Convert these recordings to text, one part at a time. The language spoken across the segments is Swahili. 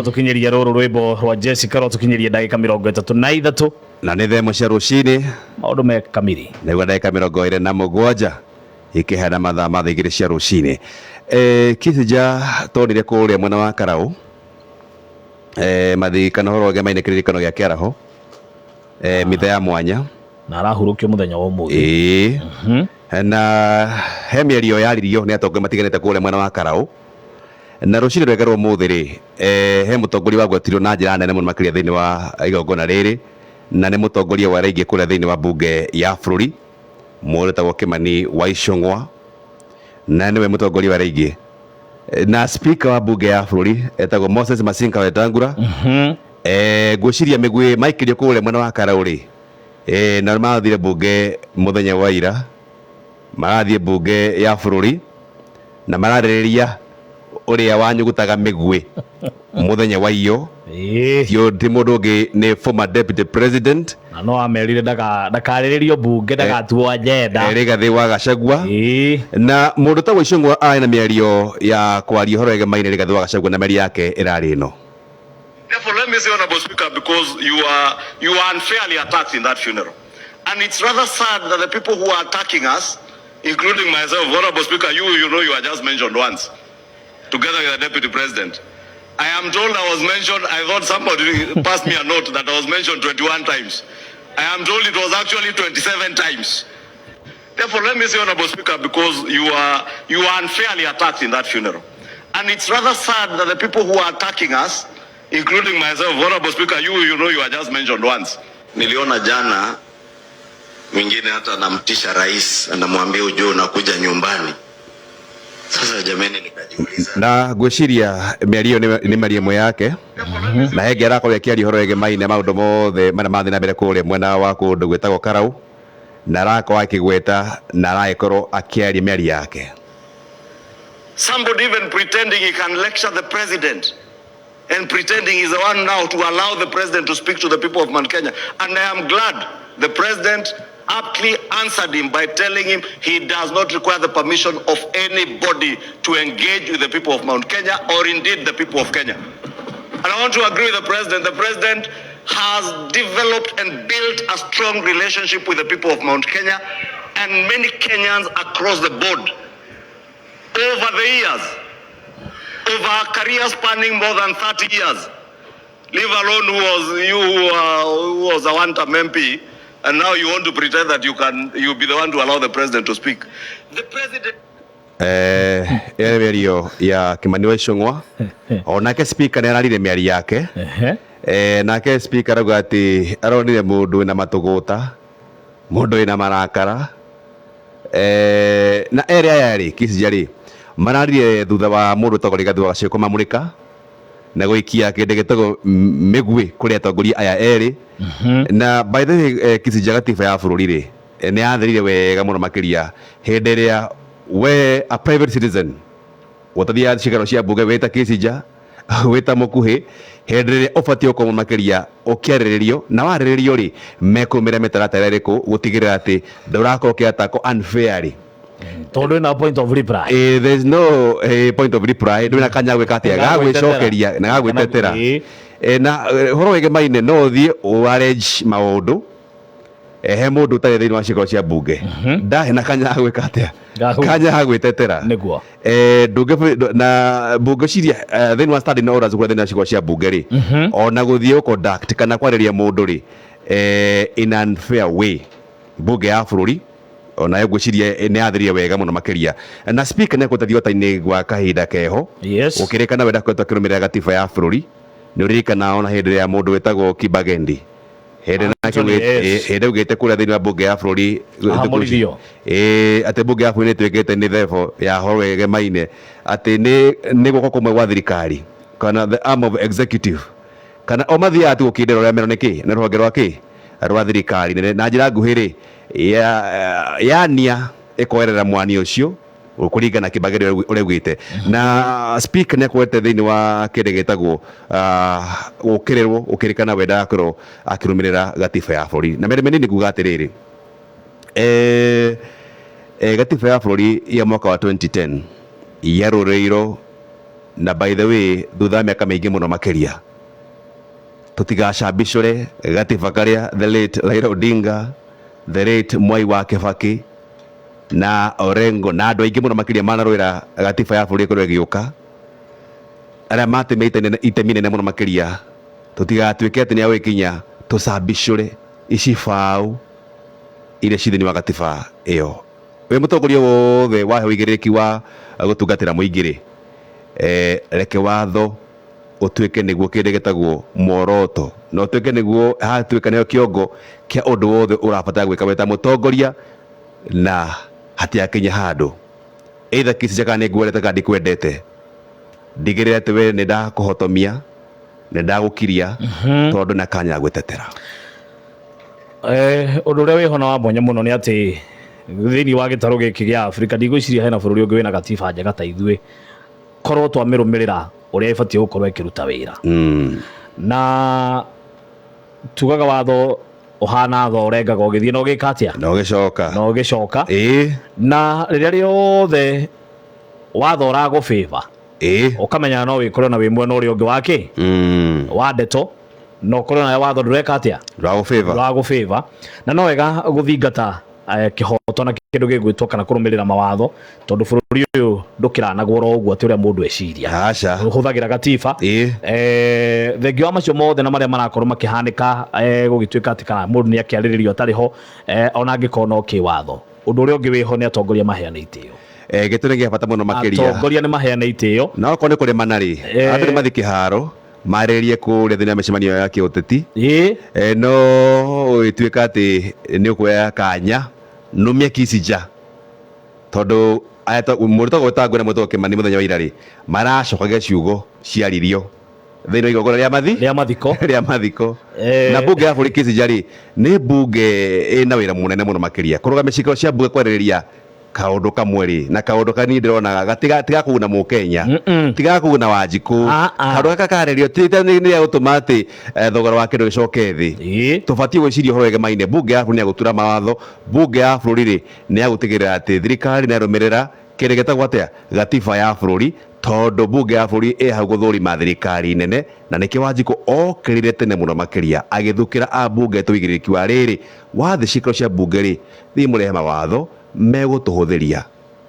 no tukinyeria ruru rwimbo rwa Jessica ro tukinyeria ndagika 33 na nä themo cia rũcinĩ maũndũ me kamiri nĩguo ndagĩka 27 ikĩheana mathaa ma thaa 2 cia rũcinĩ. Kisija tonire kũrĩa mwena wa Karaũ mathikano horo gemaine kĩririkano gĩa kĩaraho mitha ya mwanya na arahurũkio mũthenya wa ũmũthĩ. Na he mĩario yaririo nĩ atongoria matiganĩte kũrĩa mwena wa Karaũ, na rũcinĩ rwega rwa ũmũthĩ rĩ he mũtongoria wagwetirwo na njĩra nene mũno makĩria thĩinĩ wa igongona rĩrĩ, na nĩ mũtongoria wa raingĩ kũrĩa thĩinĩ wa mbunge ya bũrũri mũndũ etagwo Kimani wa Icũng'wa, na nĩwe mũtongoria wa raingĩ, na speaker wa mbunge ya bũrũri etagwo Moses Masinga Wetangula. Ngwĩciria mĩguĩ maikĩrio kũrĩa mwena wa Karaũ rĩ na mathire mbunge mũthenya wa ira, marathiĩ mbunge ya bũrũri na mararĩrĩria ũrĩa wanyugutaga mĩguĩ mũthenya wa iyo tio ndi mũndũ ũngĩ nĩ former deputy president, na no amerire ndakarĩrĩrio mbunge ndagatuo agenda Rigathĩ wa Gachagua. Na mũndũ ta Icũng'wa arĩ na mĩario ya kwaria ũhoro wĩgemaine Rigathĩ wa Gachagua na mĩario yake ĩrarĩ ĩno. Therefore, let me say, Honorable Speaker, because you are unfairly attacked in that funeral. And it's rather sad that the people who are attacking us, including myself, Honorable Speaker, you are just mentioned once, together with the Deputy President. I am told I was mentioned, I thought somebody passed me a note that I was mentioned 21 times. I am told it was actually 27 times. Therefore, let me say, Honorable Speaker, because you are unfairly attacked in that funeral. And it's rather sad that the people who are attacking us, including myself, Honorable Speaker, you are just mentioned once. Niliona jana mwingine hata anamtisha rais, anamwambia ujue unakuja nyumbani. Sasa jamani nikajiuliza. Na ngwĩciria mĩario nĩ mĩario yake na henge arakorwo akĩaria ũhoro wĩgemaine maũndũ mothe marĩa mathiĩ na mbere kũrĩa mwena wa kũndũ gwĩtagwo Karaũ, na arakorwo akĩgweta na aragĩkorwo akĩaria mĩario yake. Somebody even pretending he can lecture the president and pretending he's the one now to allow the president to speak to the people of Mount Kenya. And I am glad the president aptly answered him by telling him he does not require the permission of anybody to engage with the people of Mount Kenya or indeed the people of Kenya. And I want to agree with the president. The president has developed and built a strong relationship with the people of Mount Kenya and many Kenyans across the board over the years. Over a career spanning more than 30 years, leave alone who was a one-term MP, and now you want to pretend that you'll be the one to allow the president to speak. The president. Mĩario ya Kimani wa Icũng'wa onake speaker nĩ ararire mĩario yake. Nake speaker arauga atĩ aronire mũndũ wĩna matũgũta, mũndũ wĩna marakara, na area yarĩ Kisija rĩ mararire thutha wa mũndũ tagwo Rigathĩ wa Gachagua mamũrĩka na gũikia kĩndũ gĩtagwo mĩguĩ kũrĩ atongoria aya erĩ. Na by the way Kisija gatiba ya bũrũri rĩ nĩ yathĩrire wega mũno makĩria hĩndĩ ĩrĩa we a private citizen ũtathiaga cikaro cia mbunge wĩta Kisija wĩta mũkuhĩ, hĩndĩ ĩrĩa ũbatiĩ gũkorwo makĩria ũkĩarĩrĩrio na warĩrĩrio rĩ mekũmĩra mĩtaratara ĩrĩkũ gũtigĩrĩra atĩ ndũrakorwo ũkĩatakwo unfairly. Tondu na point of reply. There is no point of reply. Ndwina kanya gwĩka atĩa gagwĩcokeria na gagwĩtetera. Na horo wĩgemaine no ũthiĩ ũarrange maũndũ he mũndũ ũtarĩ thĩinĩ wa ciikaro cia mbunge ndahe na kanya gwĩka atĩa kanya gagwĩtetera nĩguo ndũngĩ na mbunge ciria thĩinĩ wa standing orders kũrĩa thĩinĩ wa ciikaro cia mbunge rĩ ona gũthiĩ conduct kana kwarĩria mũndũ rĩ in an unfair way mbunge ya bũrũri ona ngwĩciria nĩ yathĩrire wega mũno makĩria. Na speaker nĩ ekũteithio ũta-inĩ gwa kahinda keho ũkĩrĩkana wenda kwenda kũrũmĩrĩra gatiba ya bũrũri nĩ ũririkana ona hĩndĩ ya mũndũ wĩtagwo Kibagendi hĩndĩ ugĩte kũrĩa thĩinĩ wa mbunge ya bũrũri atĩ mbunge ya bũrũri nĩ ĩtuĩkĩte nĩ thebo ya horo wĩgemaine atĩ nĩ guoko kũmwe gwa thirikari kana the arm of executive kana o mathiaga tu gũkindĩra ũrĩa mero nĩkĩ na rũhonge rwakĩ rwa thirikari na njĩra nguhĩ rĩ yania ĩkoerera mwani ũcio kũringana Kibagendi ũrĩa ugĩte. Na speaker nĩ akwete thĩinĩ wa kĩndũ gĩtagwo gũkĩrĩrwo ũkĩrĩkana wenda akorwo akĩrũmĩrĩra gatiba ya bũrũri. Na mbere menini kuga atĩrĩrĩ gatiba ya bũrũri ya mwaka wa 2010 yarũrĩirwo na by the way thutha miaka maingi muno makiria tutigacambicure gatiba karia the late Raila Odinga, the late Mwai wa Kibaki na Orengo na andu aingi muno makiria manarwira gatiba ya bũrũri ĩkorwo ĩgĩũka aria matemete itemi nene muno makiria tutigatuĩke atĩ nĩ agwĩkinya tũcambicure ici baũ iria ci thĩinĩ wa gatiba ĩyo. We mũtongoria wothe wahe ũigĩrĩrĩki wa gũtungatĩra mũingĩ-rĩ, reke watho ũtuĩke nĩguo kĩndũ gĩtagwo muoroto na ũtuĩke nĩguo hatuĩka nĩyo kĩongo kĩa ũndũ wothe ũrabatara gwĩka wĩ ta mũtongoria, na hatiakinya handũ either kĩci kana nĩngwendete kana ndikwendete, ndigĩrĩre atĩ we nĩ ndakũhotomia, nĩ ndagũkiria tondũ na kanya gwĩtetera. Ũndũ ũrĩa wĩho na wa mwanya mũno nĩ atĩ thĩinĩ wa gĩtarũ gĩkĩ gĩa Afrika ndigwĩciria hena bũrũri ũngĩ wĩna gatiba njega ta ithuĩ korwo twamĩrũmĩrĩra ũrĩa ĩbatiĩ gũkorwo ĩkĩruta wĩra. Na tugaga watho ũhana tho ũrengaga ũgĩthiĩ na ũgĩka atĩa na ũgĩcoka na rĩrĩa rĩothe watho ũragũbĩba ũkamenya no wĩkorwo na wĩ mwena ũrĩa ũngĩ wake wa ndeto no ũkorwo na watho ndũreka atĩa ndũragũbĩba, na no wega gũthingata kĩhoto na kĩndũ gĩgwĩtwo kana kũrũmĩrĩra mawatho tondũ bũrũri ũyũ ndũkĩranagwo oro ũguo atĩ ũrĩa mũndũ eciria, ũhũthagĩra gatiba thengia wa macio mothe na marĩa marakorwo makĩhanĩka gũgĩtuĩka atĩ kana mũndũ nĩ akĩarĩrĩrio atarĩ ho ona angĩkorwo no kĩwatho. Ũndũ ũrĩa ũngĩ wĩho nĩ atongoria maheane itĩo, gĩtũmi gĩa bata mũno makĩria atongoria nĩ maheane itĩo, na okorwo nĩ kũrĩ manarĩ andũ nĩ mathi kĩharo marĩrie kũrĩa thĩinĩ wa mĩcemanio ya kĩũteti no ĩtuĩka atĩ nĩ ũkuoya kanya numie Kisija tondũ mũndũ tagwo ngwĩra mũndũ Kĩmani mũthenya wa ira-rĩ maracokagia ciugo ciaririo thĩinĩ wa igongona rĩa mathiko na bunge ya bũrũri Kisija-rĩ nĩ bunge ĩna wĩra mũnene mũno makĩria kũrũgamia ciikaro cia bunge kwarĩrĩria kaũndũ kamwe-rĩ, na kaũndũ kanini ndĩronaga tiga kũguna Mũkenya tiga kũguna Wanjikũ, kaũndũ gaka karĩrio nĩ gũtũma atĩ thogora wa kĩndũ gĩcoke thĩ. Tũbatiĩ gwĩciria ũhoro wĩgemaine bunge ya bũrũri nĩ yagũtura mawatho, bunge ya bũrũri-rĩ nĩ yagũtigĩrĩra atĩ thirikari nĩ yarũmĩrĩra kĩndũ gĩtagwo atĩa gatiba ya bũrũri, tondũ bunge ya bũrũri ĩ hau gũthũrima thirikari nene, na nĩkĩo Wanjikũ okĩrire tene mũno makĩria agĩthukĩra abunge ũigĩrĩrĩki wa rĩrĩ wathĩ ciikaro cia bunge-rĩ thiĩ mũrehe mawatho megũtũhũthĩria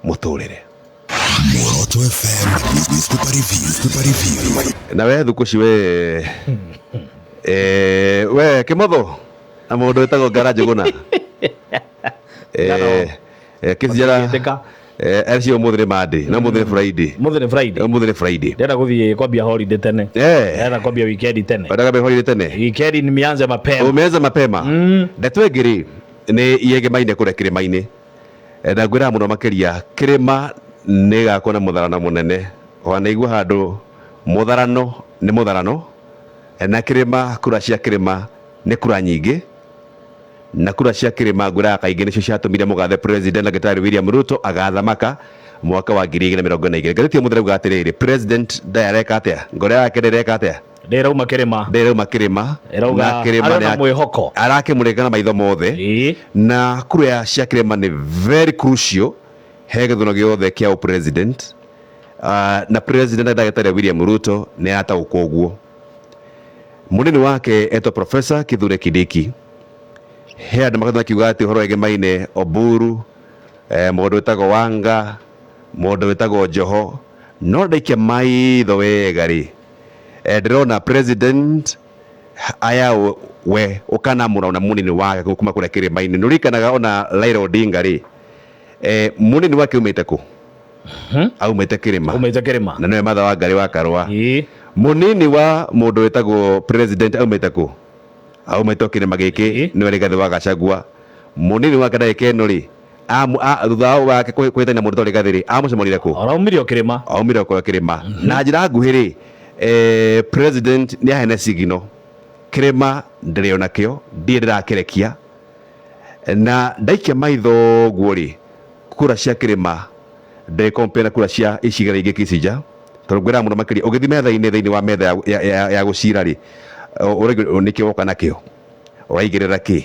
mũtũrĩre. Muoroto FM newspaper review. Na we thukũ ci we Kĩmotho na mũndũ wĩtagwo Ngara Njũgũna Kisija Elcio mũthĩ nĩ Monday na mũthĩ nĩ Friday ndĩrenda gũthiĩ kwambia holiday tene, ndĩrenda kwambia weekend tene, weekend nimeanza mapema ndeto ĩngĩ-rĩ nĩ iĩgemaine kũrĩa kĩrĩma-inĩ na ngwĩra mũno makĩria kĩrĩma nĩ gakwo na mũtharano mũnene, wanaigua handũ mũtharano nĩ mũtharano na kĩrĩma kura cia kĩrĩma nĩ kura nyingĩ, na kura cia kĩrĩma ngwĩra kaingĩ nĩcio ciatũmire mũgathe president Ndagĩtarĩ William Ruto agathamaka mwaka wa 2022. Ngathĩti ya mũthenya uga atĩrĩrĩ president ndareka atĩa, ngoro yake ndĩreka atĩa, ndĩrauma kĩrĩma na kĩrĩma mwĩhoko arakĩmũrĩka na maitho mothe na kura cia kĩrĩma nĩ very crucial he gĩthurano gĩothe kĩa president na president Ndagĩtarĩ William Ruto nĩ ataũkwo ũguo. Mũnini wake etwo Professor Kithure Kindiki he andũ magathiĩ makiuga atĩ ũhoro wĩgemaine Oburu mũndũ wĩtagwo Wanga mũndũ wĩtagwo Joho no ndaikia maitho wega-rĩ ndĩrona president aya we ũkanamũra na mũnini wake kuma kũrĩa kĩrĩma-inĩ nĩũririkanaga ona Raila Odinga-rĩ mũnini wake aumĩte kũ? Aumĩte kĩrĩma na nĩwe Martha Wangari wa Karũa. Mũnini wa mũndũ wĩtagwo president aumĩte kũ? Aumĩte kĩrĩma gĩkĩ nĩwe Rigathĩ wa Gachagua. Mũnini wake ndagĩka ĩno-rĩ thutha wake kwĩtania mũndũ ta Rigathĩ-rĩ amũcemanire kũ? Aumire o kĩrĩma na njĩra nguhĩ-rĩ president nĩ ahene signal kĩrĩma ndĩrĩ onakĩo ndiĩ ndĩrakĩrekia na ndaikia maitho guo-rĩ kura cia kĩrĩma ndĩ compare na kura cia icigo ingĩ Kisija tondũ ngwĩra mũno makĩria ũgĩthiĩ metha-inĩ thĩinĩ wa metha ya gũcira-rĩ nĩkĩo woka nakĩo ũraigĩrĩra kĩ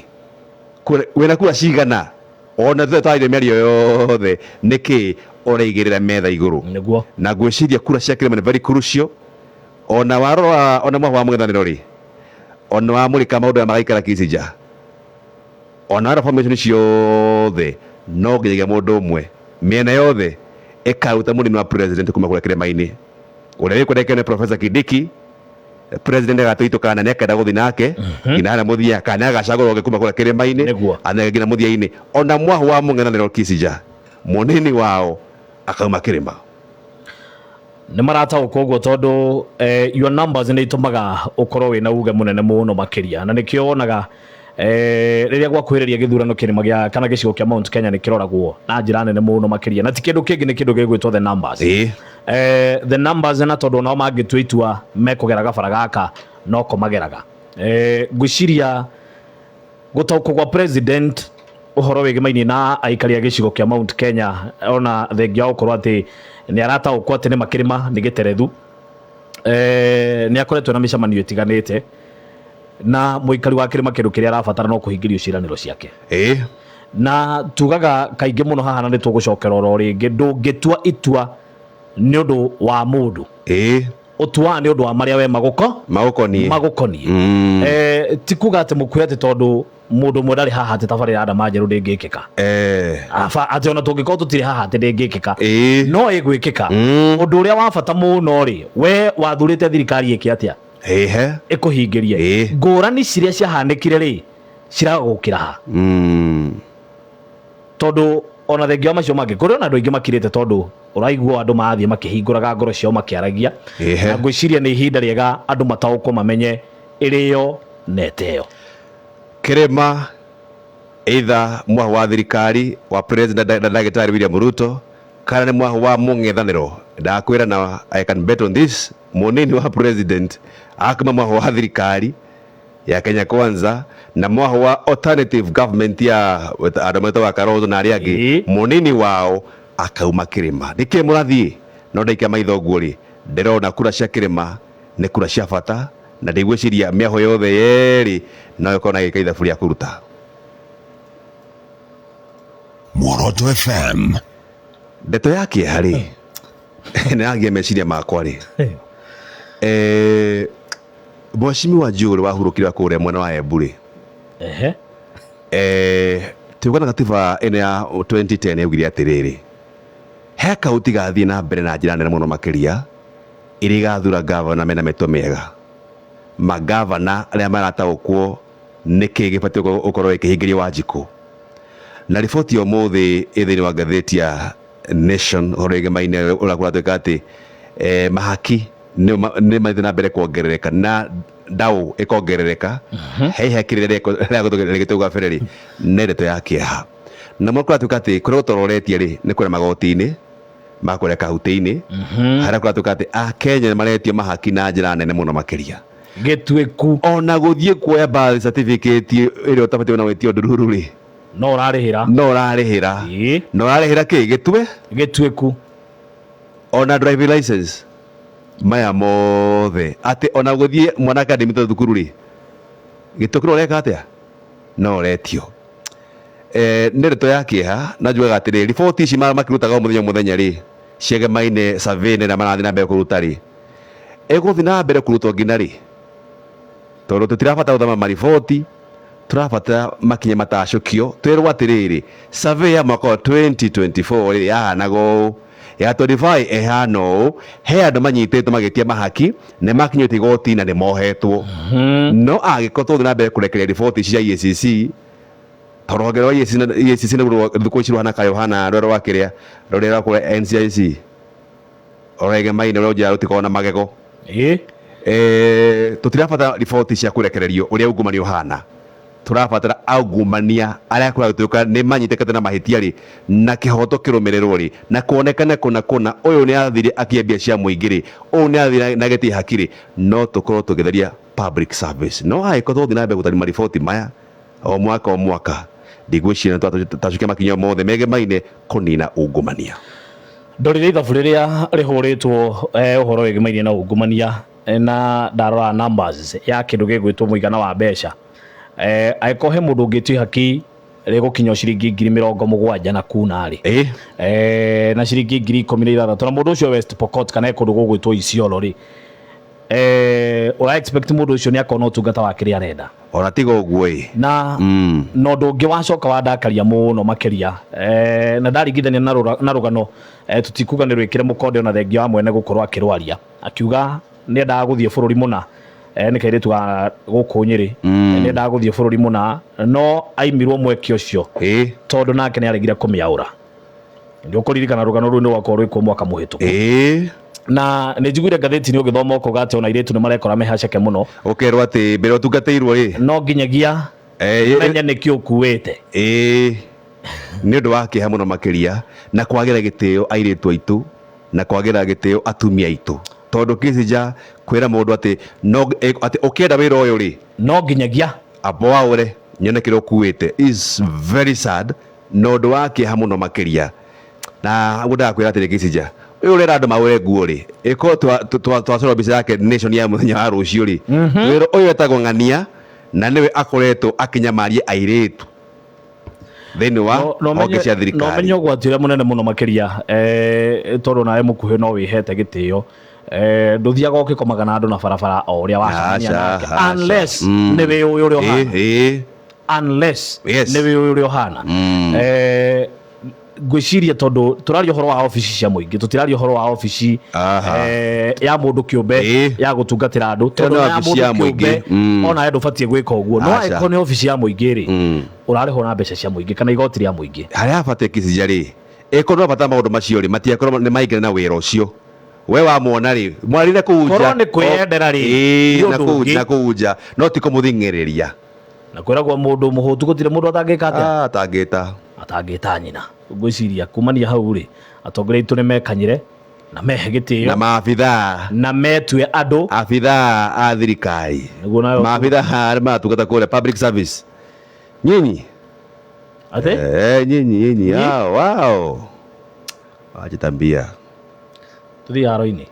wĩna kura cigana ona tũtarĩire mĩario yothe nĩkĩ ũreigĩrĩra metha igũrũ nĩguo na ngwĩciria kura cia Kĩrĩma nĩ very crucial ona warora ona mwaho wa mũng'ethanĩro rĩ ona wa mũrika maũndũ ya magaikara Kissinger ona wara formation ciothe no nginyagia mũndũ ũmwe mĩena yothe ĩkaruta mũnini wa president kuma kũrĩa Kĩrĩma-inĩ ũrĩa wĩkwendeke nĩ Professor Kindiki president agatũitũkana nĩ akenda gũthiĩ nake nginya mũthia kana agacagũrwo kuma kũrĩa Kĩrĩma-inĩ anaga nginya mũthia-inĩ ona mwaho wa mũng'ethanĩro Kissinger mũnini wao akauma Kĩrĩma nĩ marataũkwo ũguo tondũ your numbers nĩ itumaga ũkorwo wĩna uge mũnene mũno makĩria na nĩkĩo wonaga rĩrĩa gwakuhĩrĩria gĩthurano kĩrĩma gĩa kana gĩcigo kĩa Mount Kenya nĩ kĩroragwo na njĩra nene mũno makĩria na ti kĩndũ kĩngĩ nĩ kĩndũ gĩgwĩtwo the numbers the numbers na tondũ nao mangĩtua itua mekũgera gabara gaka no komageraga ngwĩciria gũtaũkwo gwa president ũhoro wĩgĩmainie na aikari a gĩcigo kĩa Mount Kenya ona thengia gũkorwo atĩ nĩ arataũkwo atĩ nĩ makĩrĩma nĩ gĩterethu nĩ akoretwo na mĩcemanio ĩtiganĩte na mũikari wa kĩrĩma kĩndũ kĩrĩa arabatara no kũhingĩrio ciĩranĩro ciake na tugaga kaingĩ mũno haha na nĩ tũgũcokera oro rĩngĩ ndũngĩtua itua nĩ ũndũ wa mũndũ ũtuaga nĩ ũndũ wa marĩa we magũkoniĩ ti kuga atĩ mũkuhe atĩ tondũ mũndũ ũmwe ndarĩ haha atĩ tabarĩra ndama njerũ ndĩngĩkĩka atĩ ona tũngĩkorwo tũtirĩ haha atĩ ndĩngĩkĩka no ĩgwĩkĩka ũndũ ũrĩa wa bata mũno rĩ we wathurĩte thirikari ĩkĩ atĩa ĩkũhingĩrie ngũrani ciria ciahanĩkire rĩ ciragũkĩra ha tondũ ona thengia macio mangĩ kũrĩ ona andũ aingĩ makirĩte tondũ ũraigua andũ mathiĩ makĩhingũraga ngoro ciao makĩaragia na ngwĩciria nĩ ihinda rĩega andũ mataũkwo mamenye ĩrĩyo neteyo Kĩrĩma either mwaho wa thirikari wa president Ndagĩtarĩ William Ruto kana nĩ mwaho wa mũng'ethanĩro ndakwĩra na I can bet on this mũnini wa president akuma mwaho wa thirikari ya Kenya Kwanza na mwaho wa alternative government ya andũ metagwo Kalonzo na arĩa angĩ mũnini wao akauma Kĩrĩma nĩkĩ mũrathiĩ no ndaikia maitho guo rĩ ndĩrona kura cia Kĩrĩma nĩ kura cia bata na ndigwĩciria mĩaho yothe yerĩ no ĩkorwo na gĩka ithabu rĩa kũruta Muoroto FM ndeto ya kĩeha rĩ nĩ yangia meciria makwa rĩ Mheshimiwa Njugũ wahurũkire kũrĩa mwena wa Embu rĩ tugana katiba ĩno ya 2010 yaugire atĩrĩrĩ he kaũntĩ gathiĩ na mbere na njĩra nene mũno makĩria ĩrĩa igathura gavana mena mĩtwe mĩega magavana arĩa marataũkwo nĩkĩ gĩbatiĩ gũkorwo gĩkĩhingĩrio Wanjikũ na riboti ũmũthĩ thĩinĩ wa ngathĩti ya Nation ũhoro wĩgĩmaine ũrĩa kũratuĩka atĩ mahaki nĩ mathiĩ na mbere kuongerereka na ndaũ ĩkongerereka he kĩrĩa gĩtũgwo gabere rĩ nĩ ndeto ya kĩeha na mũndũ kũratuĩka atĩ kũrĩa gũtororetie rĩ nĩ kũrĩa magoti-inĩ makũrĩa kaũntĩ-inĩ harĩa kũratuĩka atĩ Akenya maretio mahaki na njĩra nene mũno makĩria gĩtuĩku ona gũthiĩ kuoya birth certificate ĩrĩa ũtabatiĩ na gwĩtio ndururu rĩ no ũrarĩhĩra kĩ gĩtuĩku ona driving license maya mothe atĩ ona gũthiĩ mwanake admitted thukuru rĩ gĩtuĩku ũreka atĩa no ũretio nĩ ndeto ya kĩeha na njugaga atĩrĩ riboti ici makĩrutaga mũthenya rĩ ciegemaine survey na marathiĩ na mbere kũruta rĩ ĩgũthiĩ na mbere kũrutwo nginya rĩ tondũ tũtirabatara gũthama mariboti tũrabatara makinya matacũkio twĩrwo atĩrĩrĩ survey ya mwaka wa 2024 rĩ yahanaga ya 25 ehana ũũ he andũ manyitĩtwo magĩtia mahaki nĩ makinyĩte igoti na nĩ mohetwo no agĩkorwo tũthiĩ na mbere kũrekereria riboti ici cia EACC rũhonge rwa EACC nĩguo thikũ ici rũhana kayohana rũrĩa rwa kĩrĩa rũrĩa rwa NCIC ũregemaine rũrĩa ũnjĩra rũtikoragwo na magego tũtirabatara riboti cia kũrekererio ũrĩa ungumania ũhana tũrabatara ungumania arĩa kũratuĩka nĩ manyitĩkĩte na mahĩtia rĩ na kĩhoto kĩrũmĩrĩrwo rĩ na kuonekana kũna ũyũ nĩ athire akĩambia cia mũingĩ rĩ ũyũ nĩ athire na gĩtĩ hakiri no tũkorwo tũgĩtheria public service no angĩkorwo tũthiĩ na mbere gũtari mariboti maya o mwaka ndigwĩciria tũtacũkia makinya mothe megemaine kũnina ungumania ndorire ithabu rĩrĩa rĩhũrĩtwo ũhoro wĩgĩmainie na ungumania na ndarora numbers ya kĩndũ gĩgwĩtwo mũigana wa mbeca angĩkorwo he mũndũ ũngĩtio haki rigukinya ciringi 70,000 na kuna ri na ciringi 16,000 na mundu ucio West Pokot kana kundu gugwitwo Isiolo ri ura expect mundu ucio ni akona utungata wa kiri arenda ona tigo guo na no ndungi wacoka wandakaria muno makiria na ndaringithania na rugano tutikuga ni rwikire mukonde ona thengia wa mwene gukorwo akirwaria akiuga ni endaga guthie bururi muna ni kairitu guku Nyeri ni endaga guthie bururi muna no aimirwo mweke ucio tondu nake ni aregire kumiaura ndio kuririkana rugano ru ni wakorwo rwikwo mwaka muhitu na nä njiguire ngathäti nä å gä thoma å koga atä ona irä tu nä marekora mehaceke må no å kerwo atä mbere å tungatä irwo rä no nginyagia menye nä kä å kuä te nä å ndå wa kä ha må no makä ria na kwagä ra gä tä o airä tu aitå na kwagä ra gä tä o atumia aitå tondå Kissinger kwä ra må ndå atä å kä enda wä ra å yå rä no nginyagia amba waå re nyone kä rä a å kuä te is very sad na å ndå wa kä ha må no makä ria na må ndaga kwä ra atä rä Kissinger uyu urera andu mawire nguo ri iko twacora mbica yake nation ya muthenya wa rucio ri wira uyu etagwo Ng'ania na niwe akoretwo akinyamaria airitu thini wa honge cia thirikari no menyo gwatira munene muno makiria tondu nawe mukuhe no wihete gitio nduthiaga ukikomaga na andu na barabara o uria wacamania nake unless niwe uyu uria uhana unless niwe uyu uria uhana gwiciria tondu turario horo wa ofisi cia muingi tutirario horo wa ofisi ya mundu kiumbe ya gutungatira andu tondu ya mundu kiumbe ona endu batie gwika uguo no iko ni ofisi ya muingi ri urariho na mbeca cia muingi kana igoti ria muingi haria batie Kissinger ri iko no bata maundu macio ri matiakorwo ni maingire na wira ucio we wa muona ri mwarire kuunja korwo ni kwiyendera ri na kuunja no tiko muthingiriria na kwiragwo mundu muhutu gutire mundu atangika atangita nyina ngwiciria kumania hau ri atongoria itu ni mekanyire na mehe gitio na maabitha na metue andu abitha a thirikari maabitha harĩ matungata kũrĩa public service nyinyi ate nyinyi wow wajitambia tuthi haro-ini